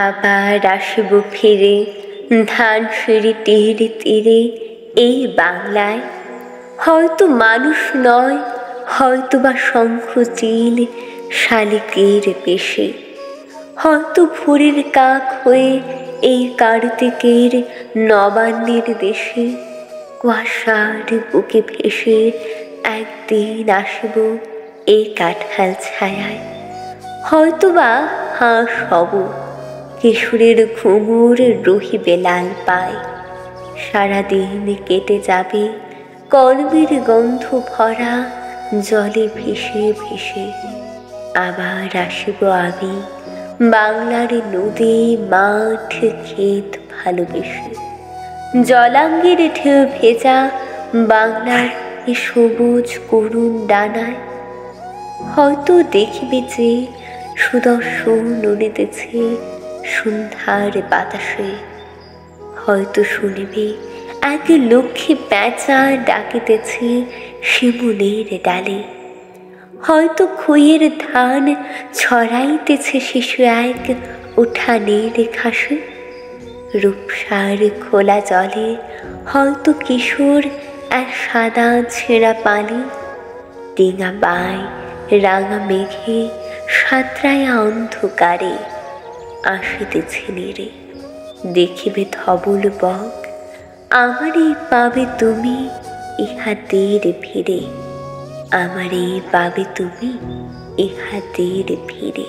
আবার আসিব ফিরে ধানসিঁড়ি তীরে তীরে এই বাংলায়। হয়তো মানুষ নয়, হয়তো বা শঙ্খ চিল শালিকের বেশে, হয়তো ভোরের কাক হয়ে এই কার্তিকের নবান্নের দেশে কুয়াশার বুকে ভেসে একদিন আসিব এই কাঁঠাল ছায়ায়। হয়তো বা হাঁস হব, কিশোরের ঘুঙুর রহিবে লাল পায়। সারাদিন কেটে যাবে কলমের গন্ধ ভরা জলে ভেসে ভেসে। আবার আসিব আমি বাংলার নদী মাঠ ক্ষেত ভালোবেসে। জলাঙ্গের ঢেউ ভেজা বাংলার এ সবুজ করুণ ডানায়। হয়তো দেখিবে যে সুদর্শন উড়িতেছে সন্ধ্যার বাতাসে। হয়তো শুনিবে এক লক্ষ্মী পেঁচা ডাকিতেছে শিমুলের ডালে। হয়তো খইয়ের ধান ছড়াইতেছে শিশু এক উঠানের ঘাসে। রূপসার খোলা জলে হয়তো কিশোর এক সাদা ছেঁড়া পানি। ডিঙা বাই রাঙা মেঘে সাঁতরায়া অন্ধকারে আসিতেছে নীরে। দেখিবে ধবল বক, আমারই পাবে তুমি ইহাদের ভিড়ে। আমারই পাবে তুমি ইহাদের ভিড়ে।